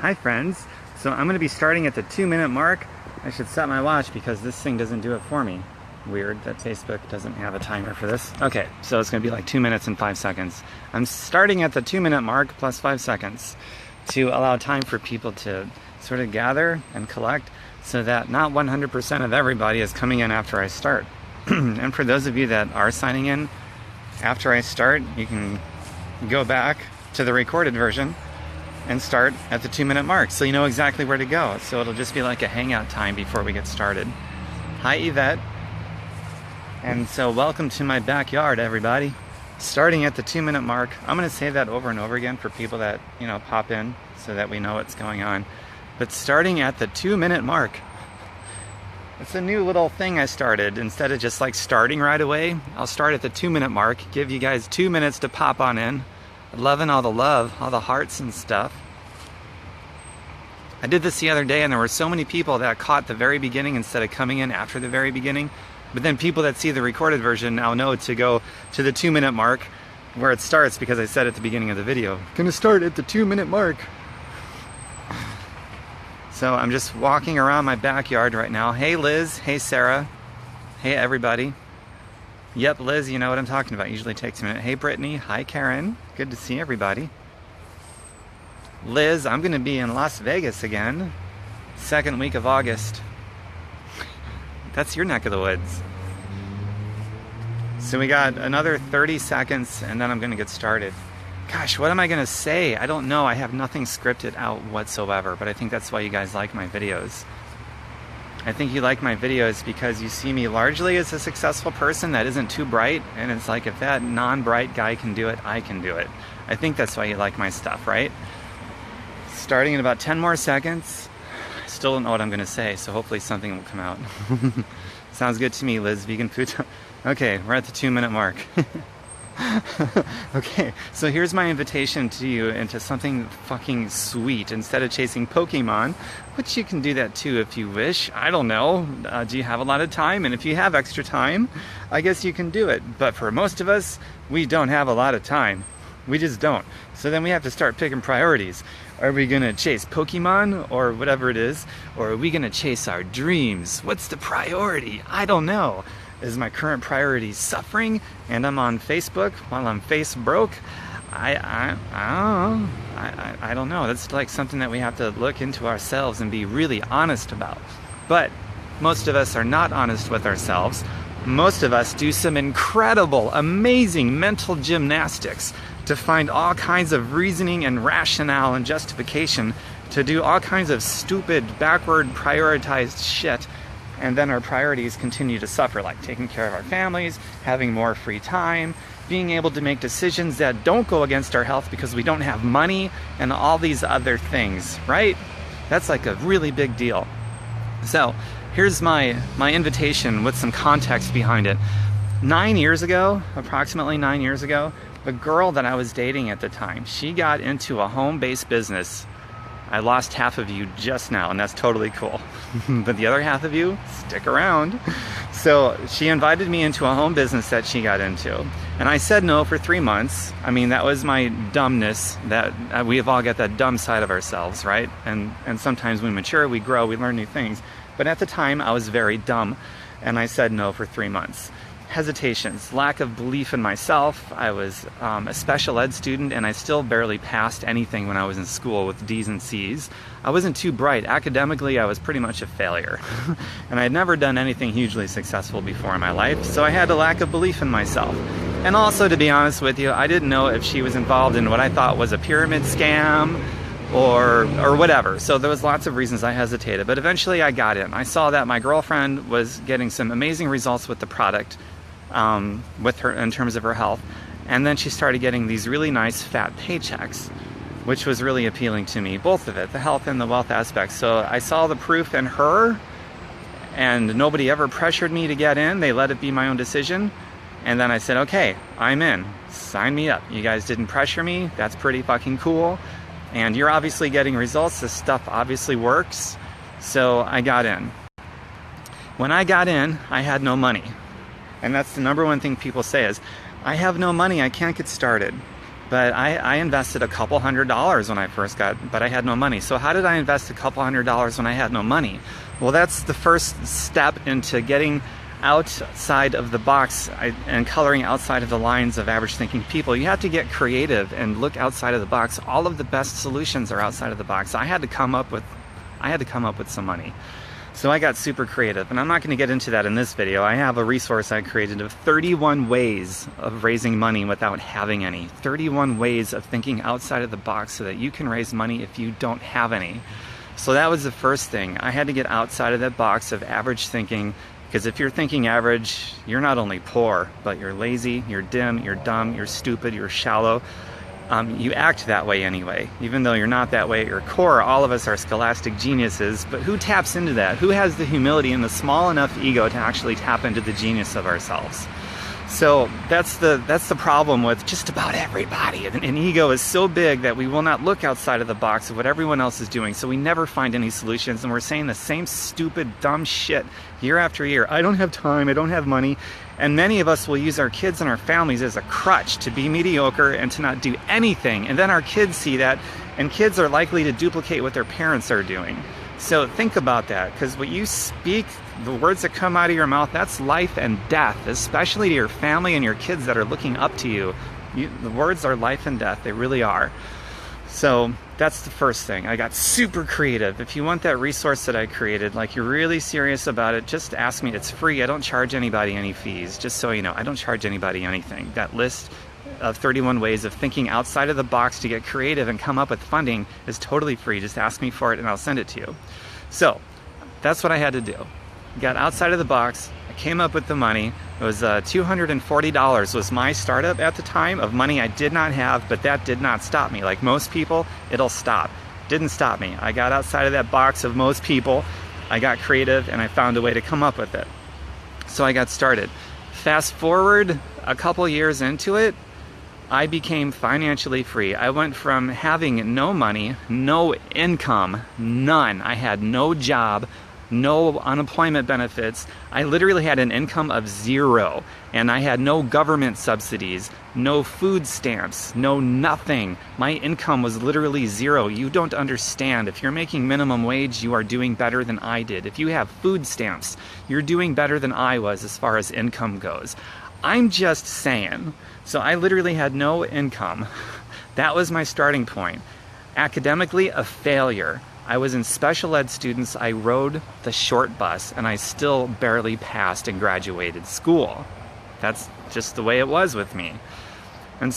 Hi friends, so I'm going to be starting at the 2-minute mark. I should set my watch because this thing doesn't do it for me. Weird that Facebook doesn't have a timer for this. Okay, so it's going to be like 2 minutes and 5 seconds. I'm starting at the 2-minute mark plus 5 seconds to allow time for people to sort of gather and collect so that not 100% of everybody is coming in after I start. And for those of you that are signing in after I start, you can go back to the recorded version and start at the 2-minute mark, so you know exactly where to go. So it'll just be like a hangout time before we get started. Hi Yvette. And so welcome to my backyard, everybody. Starting at the 2-minute mark. I'm going to say that over and over again for people that, pop in so that we know what's going on. But starting at the 2-minute mark. It's a new little thing I started. Instead of just like starting right away, I'll start at the 2-minute mark, give you guys 2 minutes to pop on in. Loving all the love, all the hearts and stuff. I did this the other day and there were so many people that caught the very beginning instead of coming in after the very beginning. But then people that see the recorded version now know to go to the 2-minute mark where it starts, because I said at the beginning of the video, gonna start at the 2-minute mark. So I'm just walking around my backyard right now. Hey Liz, hey Sarah, hey everybody. Yep, Liz, you know what I'm talking about. Usually takes a minute. Hey, Brittany. Hi, Karen. Good to see everybody. Liz, I'm going to be in Las Vegas again. 2nd week of August. That's your neck of the woods. So we got another 30 seconds and then I'm going to get started. Gosh, what am I going to say? I don't know. I have nothing scripted out whatsoever, but I think that's why you guys like my videos. I think you like my videos because you see me largely as a successful person that isn't too bright, and it's like, if that non-bright guy can do it, I can do it. I think that's why you like my stuff, right? Starting in about 10 more seconds. I still don't know what I'm going to say, so hopefully something will come out. Sounds good to me, Liz. Vegan food. Okay, we're at the 2-minute mark. Okay, so here's my invitation to you into something fucking sweet. Instead of chasing Pokemon, which you can do that too if you wish. I don't know. Do you have a lot of time? And if you have extra time, I guess you can do it. But for most of us, we don't have a lot of time. We just don't. So then we have to start picking priorities. Are we going to chase Pokemon or whatever it is? Or are we going to chase our dreams? What's the priority? I don't know. Is my current priority suffering and I'm on Facebook while I'm face broke? I don't know. That's like something that we have to look into ourselves and be really honest about. But most of us are not honest with ourselves. Most of us do some incredible, amazing mental gymnastics to find all kinds of reasoning and rationale and justification to do all kinds of stupid, backward, prioritized shit. And then our priorities continue to suffer, like taking care of our families, having more free time, being able to make decisions that don't go against our health because we don't have money, and all these other things, right? That's like a really big deal. So here's my invitation with some context behind it. 9 years ago, approximately 9 years ago, the girl that I was dating at the time, she got into a home-based business. I lost half of you just now, and that's totally cool. But the other half of you, stick around. So she invited me into a home business that she got into. And I said no for 3 months. I mean, that was my dumbness. That we have all got that dumb side of ourselves, right? And sometimes we mature, we grow, we learn new things. But at the time, I was very dumb. And I said no for 3 months. Hesitations, lack of belief in myself. I was a special ed student and I still barely passed anything when I was in school with D's and C's. I wasn't too bright. Academically, I was pretty much a failure. And I had never done anything hugely successful before in my life, so I had a lack of belief in myself. And also, to be honest with you, I didn't know if she was involved in what I thought was a pyramid scam or whatever. So there was lots of reasons I hesitated, but eventually I got in. I saw that my girlfriend was getting some amazing results with the product, with her in terms of her health, and then she started getting these really nice fat paychecks, which was really appealing to me, both of it, the health and the wealth aspects. So I saw the proof in her, and nobody ever pressured me to get in. They let it be my own decision, and then I said, okay, I'm in, sign me up. You guys didn't pressure me. That's pretty fucking cool, and you're obviously getting results. This stuff obviously works. So I got in. When I got in, I had no money. And that's the number one thing people say is, I have no money, I can't get started. But I invested a couple $100s when I first but I had no money. So how did I invest a couple $100s when I had no money? Well, that's the first step into getting outside of the box and coloring outside of the lines of average thinking people. You have to get creative and look outside of the box. All of the best solutions are outside of the box. I had to come up with some money. So I got super creative, and I'm not going to get into that in this video. I have a resource I created of 31 ways of raising money without having any. 31 ways of thinking outside of the box so that you can raise money if you don't have any. So that was the first thing. I had to get outside of that box of average thinking, because if you're thinking average, you're not only poor, but you're lazy, you're dim, you're dumb, you're stupid, you're shallow. You act that way anyway, even though you're not that way at your core. All of us are scholastic geniuses, but who taps into that? Who has the humility and the small enough ego to actually tap into the genius of ourselves? So that's the problem with just about everybody. An ego is so big that we will not look outside of the box of what everyone else is doing, so we never find any solutions, and we're saying the same stupid, dumb shit year after year. I don't have time, I don't have money. And many of us will use our kids and our families as a crutch to be mediocre and to not do anything. And then our kids see that, and kids are likely to duplicate what their parents are doing. So think about that, because what you speak, the words that come out of your mouth, that's life and death, especially to your family and your kids that are looking up to you. The words are life and death, they really are. So that's the first thing. I got super creative. If you want that resource that I created, like you're really serious about it, just ask me. It's free. I don't charge anybody any fees, just so you know. I don't charge anybody anything. That list of 31 ways of thinking outside of the box to get creative and come up with funding is totally free. Just ask me for it and I'll send it to you. So that's what I had to do. Got outside of the box. I came up with the money. It was $240 was my startup at the time of money I did not have, but that did not stop me. Like most people, it'll stop. Didn't stop me. I got outside of that box of most people. I got creative and I found a way to come up with it. So I got started. Fast forward a couple years into it, I became financially free. I went from having no money, no income, none. I had no job, no unemployment benefits. I literally had an income of 0, and I had no government subsidies, no food stamps, no nothing. My income was literally 0. You don't understand. If you're making minimum wage, you are doing better than I did. If you have food stamps, you're doing better than I was as far as income goes. I'm just saying. So I literally had no income. That was my starting point. Academically, a failure. I was in special ed students. I rode the short bus and I still barely passed and graduated school. That's just the way it was with me. And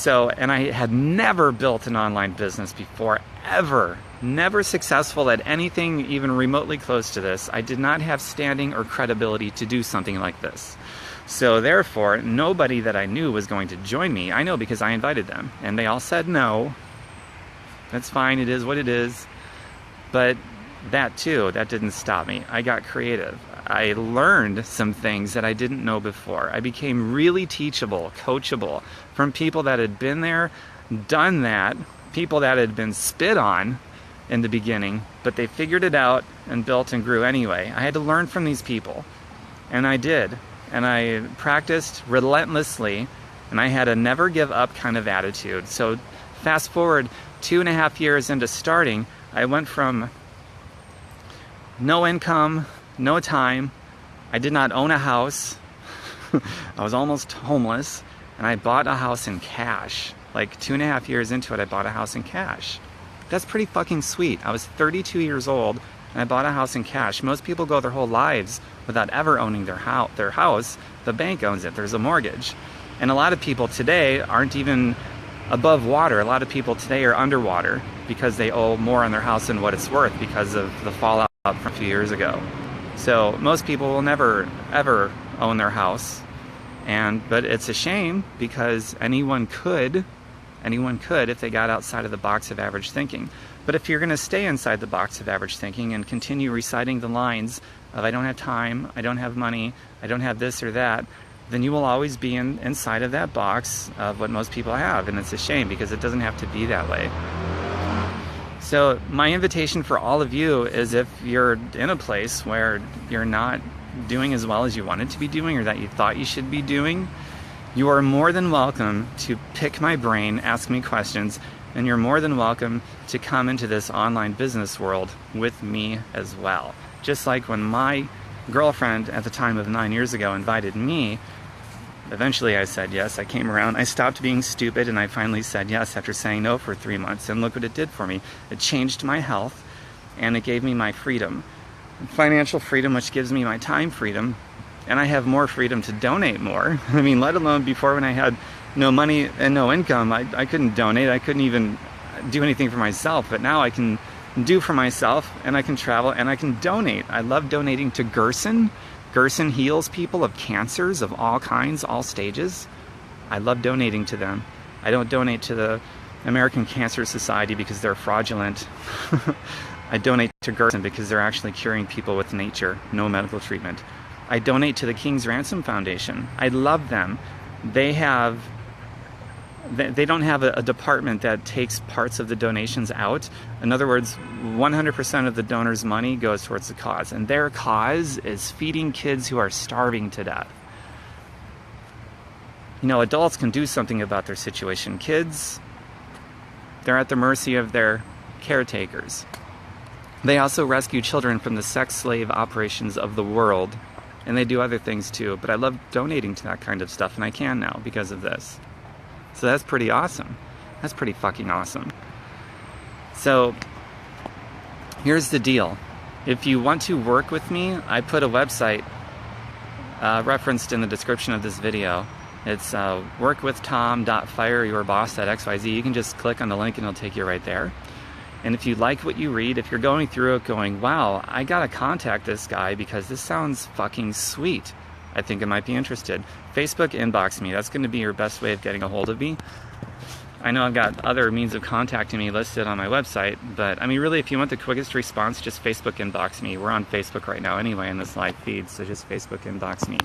I had never built an online business before, ever. Never successful at anything even remotely close to this. I did not have standing or credibility to do something like this. So therefore, nobody that I knew was going to join me. I know because I invited them and they all said no. That's fine, it is what it is. But that too, that didn't stop me. I got creative. I learned some things that I didn't know before. I became really teachable, coachable from people that had been there, done that, people that had been spit on in the beginning, but they figured it out and built and grew anyway. I had to learn from these people, and I did. And I practiced relentlessly, and I had a never give up kind of attitude. So fast forward 2.5 years into starting, I went from no income, no time. I did not own a house. I was almost homeless, and I bought a house in cash. Like 2.5 years into it, I bought a house in cash. That's pretty fucking sweet. I was 32 years old, and I bought a house in cash. Most people go their whole lives without ever owning their house. The bank owns it. There's a mortgage. And a lot of people today aren't even above water. A lot of people today are underwater because they owe more on their house than what it's worth because of the fallout from a few years ago. So most people will never, ever own their house. But it's a shame because anyone could if they got outside of the box of average thinking. But if you're going to stay inside the box of average thinking and continue reciting the lines of I don't have time, I don't have money, I don't have this or that, then you will always be inside of that box of what most people have. And it's a shame because it doesn't have to be that way. So my invitation for all of you is if you're in a place where you're not doing as well as you wanted to be doing or that you thought you should be doing, You are more than welcome to pick my brain, ask me questions, and you're more than welcome to come into this online business world with me as well. Just like when my girlfriend at the time of 9 years ago invited me, eventually I said yes. I came around, I stopped being stupid, and I finally said yes after saying no for 3 months. And look what it did for me. It changed my health, and it gave me my freedom. Financial freedom, which gives me my time freedom, and I have more freedom to donate more. I mean, let alone before, when I had no money and no income, I couldn't donate. I couldn't even do anything for myself. But now I can do for myself, and I can travel, and I can donate. I love donating to Gerson. Gerson heals people of cancers of all kinds, all stages. I love donating to them. I don't donate to the American Cancer Society because they're fraudulent. I donate to Gerson because they're actually curing people with nature, no medical treatment. I donate to the King's Ransom Foundation. I love them. They don't have a department that takes parts of the donations out. In other words, 100% of the donors' money goes towards the cause. And their cause is feeding kids who are starving to death. You know, adults can do something about their situation. Kids, they're at the mercy of their caretakers. They also rescue children from the sex slave operations of the world. And they do other things too. But I love donating to that kind of stuff, and I can now because of this. So that's pretty awesome. That's pretty fucking awesome. So here's the deal. If you want to work with me, I put a website referenced in the description of this video. It's workwithtom.fireyourboss.xyz. You can just click on the link and it'll take you right there. And if you like what you read, if you're going through it going, wow, I gotta contact this guy because this sounds fucking sweet, I think I might be interested, Facebook inbox me. That's going to be your best way of getting a hold of me. I know I've got other means of contacting me listed on my website, but I mean, really, if you want the quickest response, just Facebook inbox me. We're on Facebook right now anyway in this live feed, so just Facebook inbox me.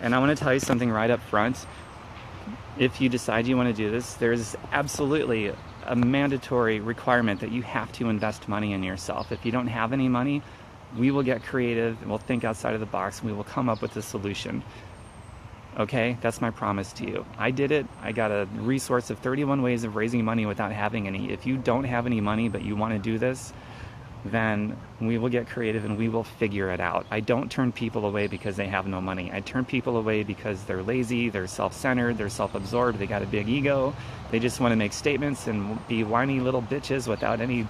And I want to tell you something right up front. If you decide you want to do this, there's absolutely a mandatory requirement that you have to invest money in yourself. If you don't have any money, we will get creative and we'll think outside of the box and we will come up with a solution. Okay, that's my promise to you. I did it. I got a resource of 31 ways of raising money without having any. If you don't have any money but you want to do this, then we will get creative and we will figure it out. I don't turn people away because they have no money. I turn people away because they're lazy, they're self-centered, they're self-absorbed, they got a big ego, they just want to make statements and be whiny little bitches without any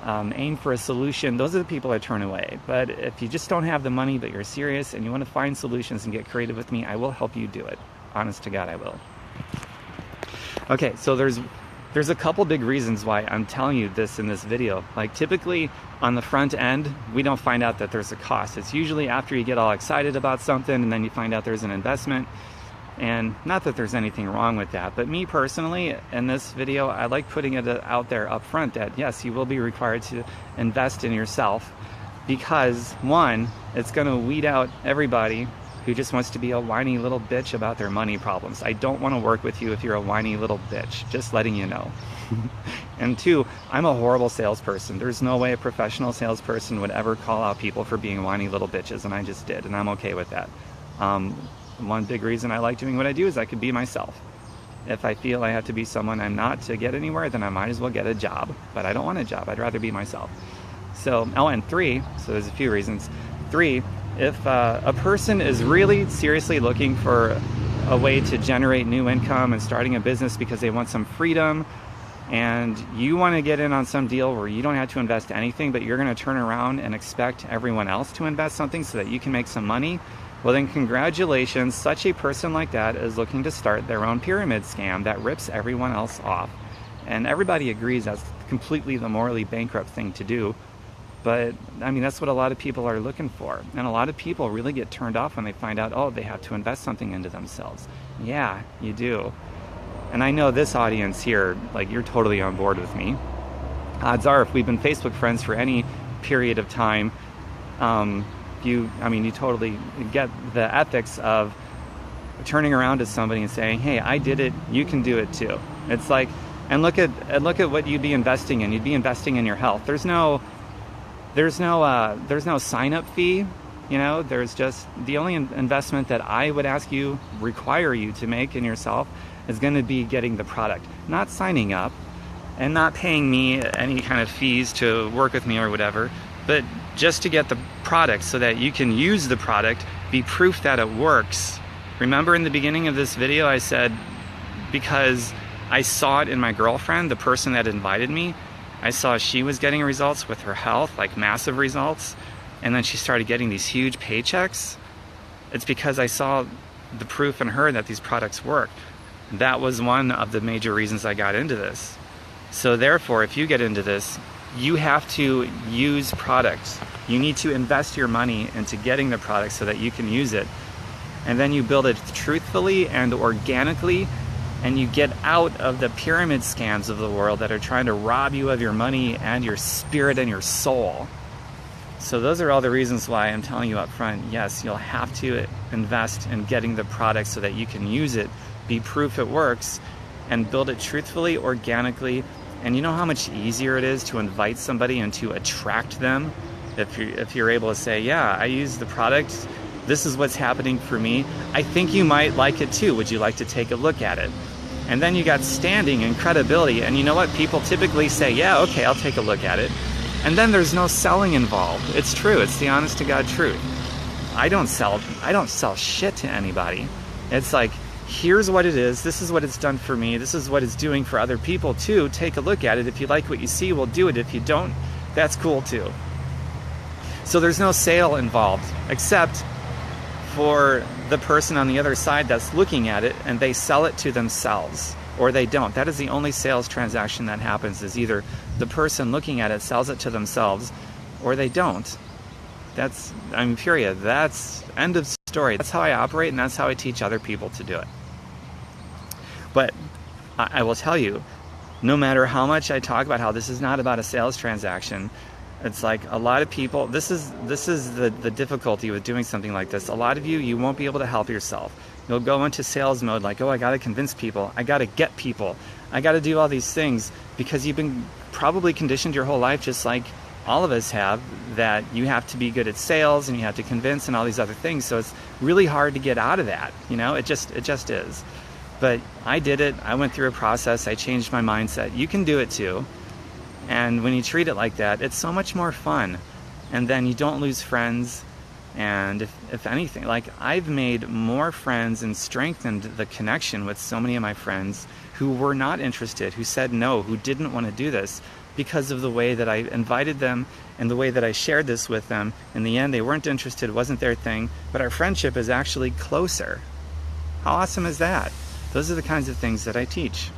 aim for a solution. Those are the people I turn away. But if you just don't have the money but you're serious and you want to find solutions and get creative with me, I will help you do it. Honest to God, I will. Okay, so there's a couple big reasons why I'm telling you this in this video. Like, typically on the front end, we don't find out that there's a cost. It's usually after you get all excited about something and then you find out there's an investment. And not that there's anything wrong with that, but me personally, in this video, I like putting it out there up front that yes, you will be required to invest in yourself because, one, it's going to weed out everybody who just wants to be a whiny little bitch about their money problems. I don't want to work with you if you're a whiny little bitch, just letting you know. And two, I'm a horrible salesperson. There's no way a professional salesperson would ever call out people for being whiny little bitches, and I just did, and I'm okay with that. One big reason I like doing what I do is I could be myself. If I feel I have to be someone I'm not to get anywhere, then I might as well get a job. But I don't want a job. I'd rather be myself. So, and three, so there's a few reasons. Three, if a person is really seriously looking for a way to generate new income and starting a business because they want some freedom, and you want to get in on some deal where you don't have to invest anything, but you're going to turn around and expect everyone else to invest something so that you can make some money, well then congratulations, such a person like that is looking to start their own pyramid scam that rips everyone else off. And everybody agrees that's completely the morally bankrupt thing to do. But I mean, that's what a lot of people are looking for. And a lot of people really get turned off when they find out, oh, they have to invest something into themselves. Yeah, you do. And I know this audience here, like, you're totally on board with me. Odds are, if we've been Facebook friends for any period of time, you totally get the ethics of turning around to somebody and saying, hey, I did it, you can do it too. It's like, and look at what you'd be investing in. You'd be investing in your health. There's no sign-up fee You know, there's just the only investment that I would require you to make in yourself is going to be getting the product, not signing up and not paying me any kind of fees to work with me or whatever, but just to get the product so that you can use the product, be proof that it works. Remember in the beginning of this video I said, because I saw it in my girlfriend, the person that invited me, I saw she was getting results with her health, like massive results, and then she started getting these huge paychecks. It's because I saw the proof in her that these products work. That was one of the major reasons I got into this. So therefore, if you get into this, you have to use products. You need to invest your money into getting the product so that you can use it. And then you build it truthfully and organically, and you get out of the pyramid scams of the world that are trying to rob you of your money and your spirit and your soul. So those are all the reasons why I'm telling you up front, yes, you'll have to invest in getting the product so that you can use it, be proof it works, and build it truthfully, organically. And you know how much easier it is to invite somebody and to attract them if you're able to say, yeah, I use the product, this is what's happening for me, I think you might like it too, would you like to take a look at it? And then you got standing and credibility, and you know what, people typically say, yeah, okay, I'll take a look at it. And then there's no selling involved. It's true, it's the honest to God truth. I don't sell shit to anybody. It's like, here's what it is, this is what it's done for me, this is what it's doing for other people too, take a look at it. If you like what you see, we'll do it. If you don't, that's cool too. So there's no sale involved, except for the person on the other side that's looking at it and they sell it to themselves, or they don't. That is the only sales transaction that happens, is either the person looking at it sells it to themselves or they don't. That's, period. That's end of story. That's how I operate, and that's how I teach other people to do it. But I will tell you, no matter how much I talk about how this is not about a sales transaction, it's like a lot of people, this is the difficulty with doing something like this. A lot of you won't be able to help yourself. You'll go into sales mode like, oh, I got to convince people, I got to get people, I got to do all these things, because you've been probably conditioned your whole life, just like all of us have, that you have to be good at sales and you have to convince and all these other things. So it's really hard to get out of that, you know, it just is. But I did it, I went through a process, I changed my mindset. You can do it too. And when you treat it like that, it's so much more fun. And then you don't lose friends. And if anything, like, I've made more friends and strengthened the connection with so many of my friends who were not interested, who said no, who didn't want to do this, because of the way that I invited them and the way that I shared this with them. In the end, they weren't interested, it wasn't their thing, but our friendship is actually closer. How awesome is that? Those are the kinds of things that I teach.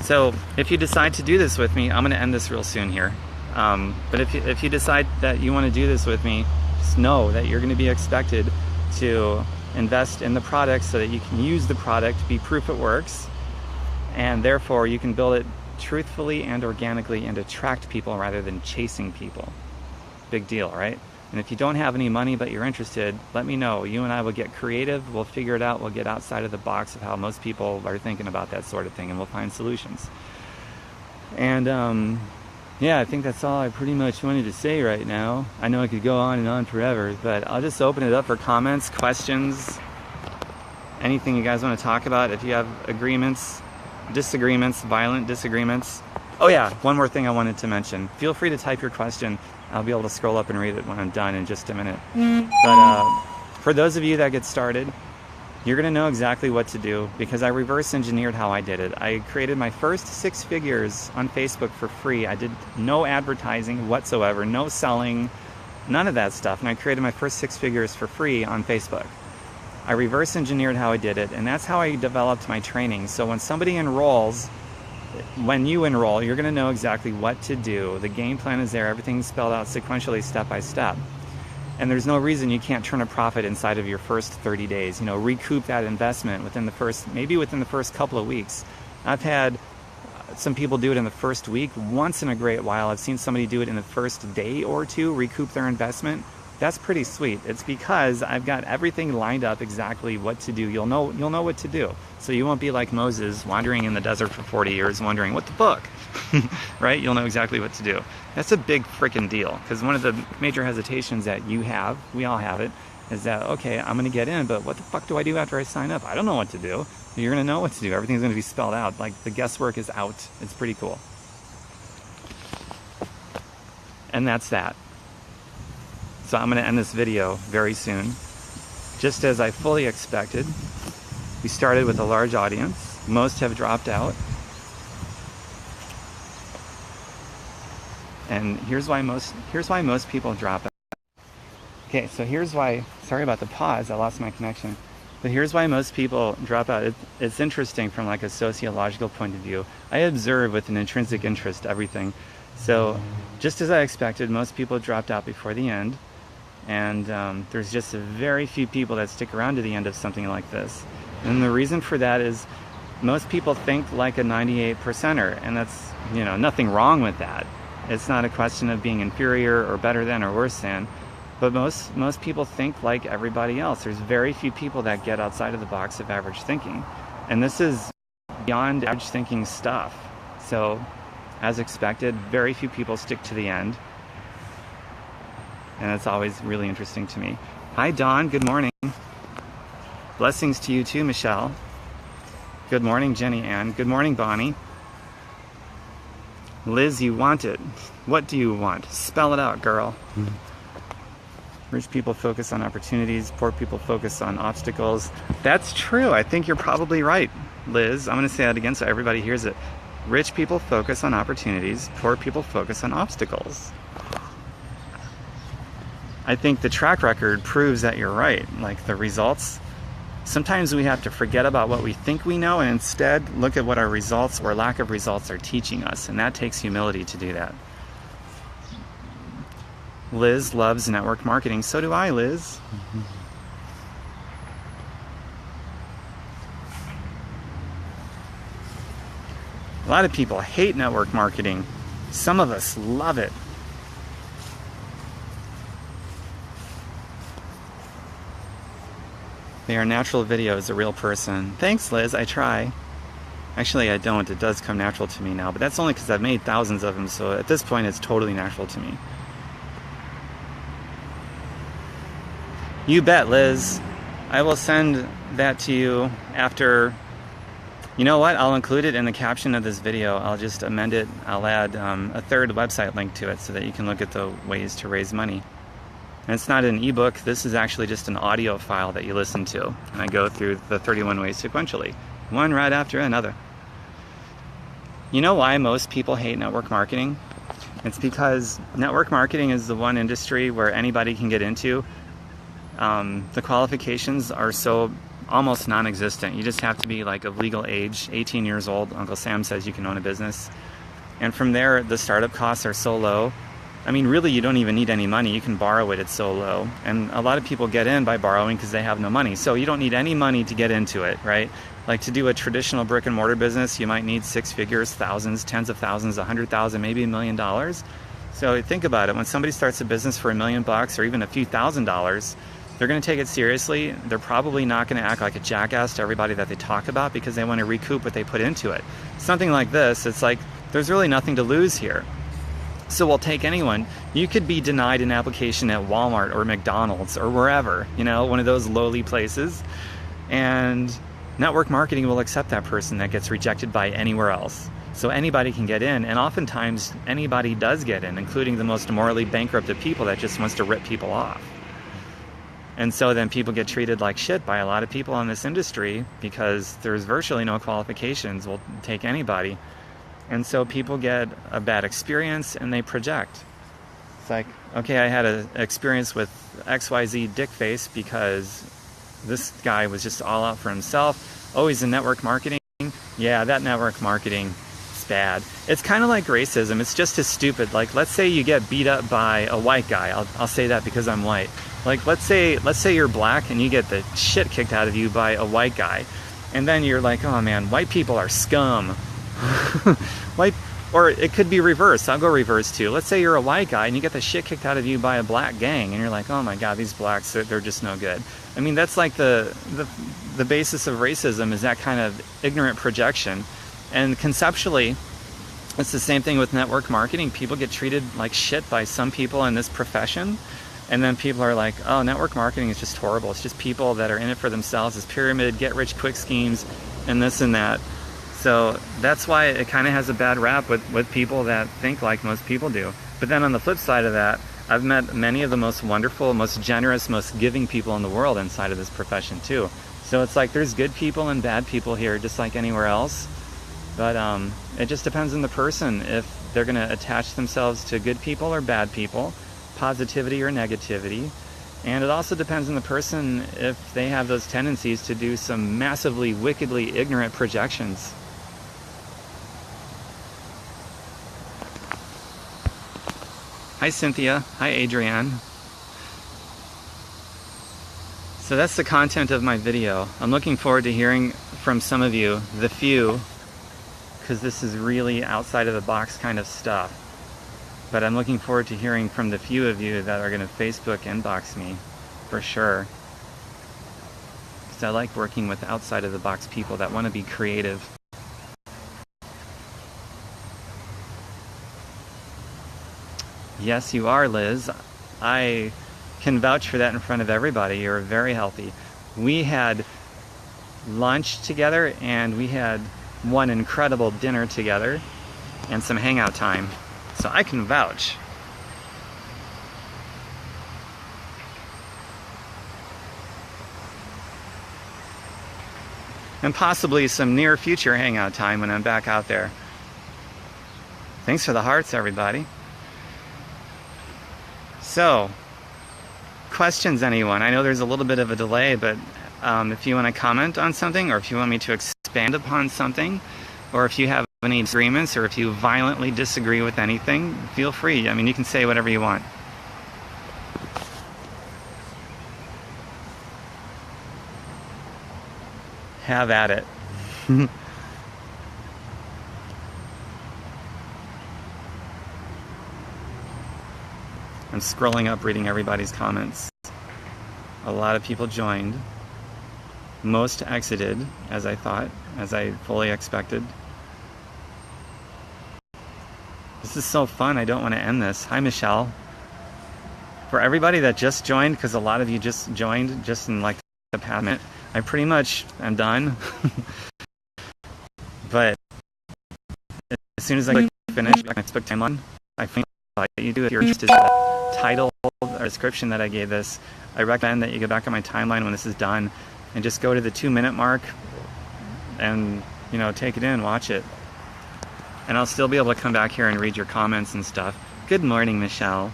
So if you decide to do this with me, I'm going to end this real soon here. But if you decide that you want to do this with me, just know that you're going to be expected to invest in the product so that you can use the product, be proof it works, and therefore you can build it truthfully and organically and attract people rather than chasing people. Big deal, right? And if you don't have any money but you're interested, let me know. You and I will get creative, we'll figure it out, we'll get outside of the box of how most people are thinking about that sort of thing, and we'll find solutions. And yeah, I think that's all I pretty much wanted to say right now. I know I could go on and on forever, but I'll just open it up for comments, questions, anything you guys want to talk about. If you have agreements, disagreements, violent disagreements. Oh yeah, one more thing I wanted to mention. Feel free to type your question. I'll be able to scroll up and read it when I'm done in just a minute. But for those of you that get started, you're going to know exactly what to do, because I reverse engineered how I did it. I created my first 6 figures on Facebook for free. I did no advertising whatsoever, no selling, none of that stuff. And I created my first 6 figures for free on Facebook. I reverse engineered how I did it, and that's how I developed my training. So when somebody enrolls, when you enroll, you're going to know exactly what to do. The game plan is there, everything's spelled out sequentially, step by step. And there's no reason you can't turn a profit inside of your first 30 days. You know, recoup that investment within the first couple of weeks. I've had some people do it in the first week. Once in a great while, I've seen somebody do it in the first day or two, recoup their investment. That's pretty sweet. It's because I've got everything lined up exactly what to do. You'll know what to do. So you won't be like Moses wandering in the desert for 40 years wondering, what the fuck? right? You'll know exactly what to do. That's a big freaking deal, because one of the major hesitations that you have, we all have it, is that, okay, I'm going to get in, but what the fuck do I do after I sign up? I don't know what to do. You're going to know what to do. Everything's going to be spelled out. Like, the guesswork is out. It's pretty cool. And that's that. So I'm going to end this video very soon. Just as I fully expected, we started with a large audience. Most have dropped out. And here's why most people drop out. Okay, so here's why, sorry about the pause, I lost my connection. But here's why most people drop out. It's interesting from like a sociological point of view. I observe with an intrinsic interest everything. So just as I expected, most people dropped out before the end. And there's just a very few people that stick around to the end of something like this. And the reason for that is most people think like a 98%er, and that's, you know, nothing wrong with that. It's not a question of being inferior or better than or worse than. But most people think like everybody else. There's very few people that get outside of the box of average thinking. And this is beyond average thinking stuff. So, as expected, very few people stick to the end. And it's always really interesting to me. Hi, Dawn. Good morning. Blessings to you too, Michelle. Good morning, Jenny Ann. Good morning, Bonnie. Liz, you want it. What do you want? Spell it out, girl. Rich people focus on opportunities, poor people focus on obstacles. That's true. I think you're probably right, Liz. I'm going to say that again so everybody hears it. Rich people focus on opportunities, poor people focus on obstacles. I think the track record proves that you're right. Like the results, sometimes we have to forget about what we think we know and instead look at what our results or lack of results are teaching us. And that takes humility to do that. Liz loves network marketing. So do I, Liz. A lot of people hate network marketing. Some of us love it. They are natural videos, a real person. Thanks, Liz. I try. Actually, I don't. It does come natural to me now, but that's only because I've made thousands of them, so at this point, it's totally natural to me. You bet, Liz. I will send that to you after. You know what? I'll include it in the caption of this video. I'll just amend it. I'll add a third website link to it so that you can look at the ways to raise money. And it's not an ebook. This is actually just an audio file that you listen to. And I go through the 31 ways sequentially, one right after another. You know why most people hate network marketing? It's because network marketing is the one industry where anybody can get into. The qualifications are so almost non-existent. You just have to be like of legal age, 18 years old. Uncle Sam says you can own a business. And from there, the startup costs are so low. I mean, really, you don't even need any money. You can borrow it. It's so low. And a lot of people get in by borrowing because they have no money. So you don't need any money to get into it, right? Like to do a traditional brick and mortar business, you might need six figures, thousands, tens of thousands, 100,000, maybe $1 million. So think about it. When somebody starts a business for $1 million or even a few $1,000s, they're going to take it seriously. They're probably not going to act like a jackass to everybody that they talk about because they want to recoup what they put into it. Something like this, it's like there's really nothing to lose here. So we'll take anyone. You could be denied an application at Walmart or McDonald's or wherever, you know, one of those lowly places. And network marketing will accept that person that gets rejected by anywhere else. So anybody can get in, and oftentimes anybody does get in, including the most morally bankrupted people that just wants to rip people off. And so then people get treated like shit by a lot of people in this industry because there's virtually no qualifications. We'll take anybody. And so people get a bad experience and they project. It's like, okay, I had an experience with XYZ dickface because this guy was just all out for himself. Oh, he's in network marketing? Yeah, that network marketing is bad. It's kind of like racism. It's just as stupid. Like, let's say you get beat up by a white guy. I'll say that because I'm white. Like, let's say you're black and you get the shit kicked out of you by a white guy. And then you're like, oh man, white people are scum. Or it could be reverse. I'll go reverse too. Let's say you're a white guy and you get the shit kicked out of you by a black gang and you're like, oh my god, these blacks, they're just no good. I mean, that's like the basis of racism, is that kind of ignorant projection. And conceptually, It's the same thing with network marketing. People get treated like shit by some people in this profession, and then people are like, oh, network marketing is just horrible. It's just people that are in it for themselves. It's pyramid, get-rich-quick schemes, and this and that. So that's why it kind of has a bad rap with people that think like most people do. But then on the flip side of that, I've met many of the most wonderful, most generous, most giving people in the world inside of this profession too. So it's like there's good people and bad people here, just like anywhere else. But it just depends on the person if they're going to attach themselves to good people or bad people, positivity or negativity. And it also depends on the person if they have those tendencies to do some massively, wickedly ignorant projections. Hi Cynthia, hi Adrienne. So that's the content of my video. I'm looking forward to hearing from some of you, the few, because this is really outside of the box kind of stuff. But I'm looking forward to hearing from the few of you that are going to Facebook inbox me, for sure. Because I like working with outside of the box people that want to be creative. Yes, you are, Liz. I can vouch for that in front of everybody. You're very healthy. We had lunch together and we had one incredible dinner together and some hangout time. So I can vouch. And possibly some near future hangout time when I'm back out there. Thanks for the hearts, everybody. So, questions, anyone? I know there's a little bit of a delay, but if you want to comment on something, or if you want me to expand upon something, or if you have any disagreements, or if you violently disagree with anything, feel free. I mean, you can say whatever you want. Have at it. I'm scrolling up reading everybody's comments. A lot of people joined. Most exited, as I thought, as I fully expected. This is so fun, I don't want to end this. Hi, Michelle. For everybody that just joined, because a lot of you just joined just in like the past minute, I pretty much am done. But as soon as I finish my Facebook timeline, I think you do if you're interested in the title or description that I gave this. I recommend that you go back on my timeline when this is done and just go to the 2-minute mark and, you know, take it in, watch it. And I'll still be able to come back here and read your comments and stuff. Good morning, Michelle.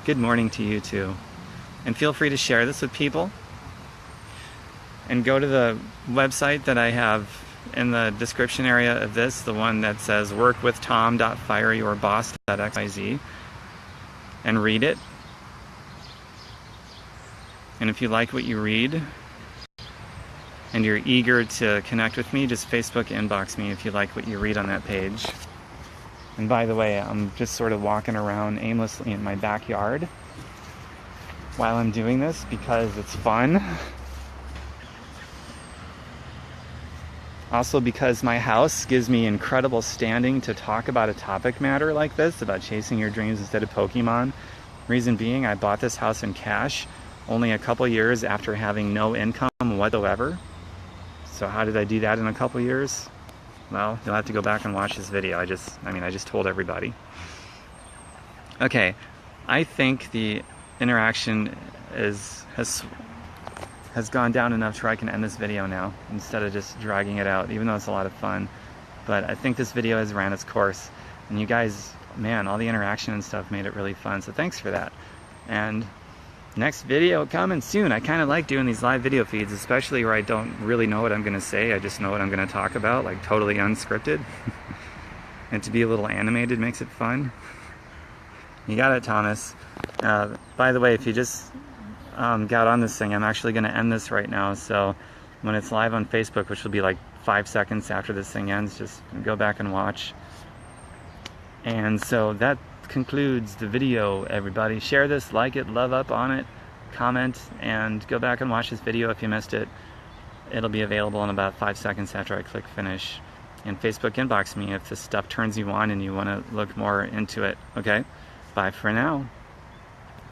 Good morning to you too. And feel free to share this with people. And go to the website that I have in the description area of this, the one that says workwithtom.fireyyourboss.xyz, and read it. And if you like what you read and you're eager to connect with me, just Facebook inbox me if you like what you read on that page. And by the way, I'm just sort of walking around aimlessly in my backyard while I'm doing this because it's fun. Also because my house gives me incredible standing to talk about a topic matter like this, about chasing your dreams instead of Pokemon. Reason being, I bought this house in cash only a couple years after having no income whatsoever. So how did I do that in a couple years? Well, you'll have to go back and watch this video. I just told everybody. Okay, I think the interaction has gone down enough to where I can end this video now instead of just dragging it out, even though it's a lot of fun. But I think this video has ran its course, and you guys, man, all the interaction and stuff made it really fun, so thanks for that. And next video coming soon. I kind of like doing these live video feeds, especially where I don't really know what I'm going to say. I just know what I'm going to talk about, like totally unscripted. And to be a little animated makes it fun. You got it, Thomas. By the way, if you just got on this thing, I'm actually going to end this right now, so when it's live on Facebook, which will be like 5 seconds after this thing ends, just go back and watch. And so that concludes the video, everybody. Share this, like it, love up on it, comment, and go back and watch this video if you missed it. It'll be available in about 5 seconds after I click finish. and Facebook inbox me if this stuff turns you on and you want to look more into it. Okay? Bye for now.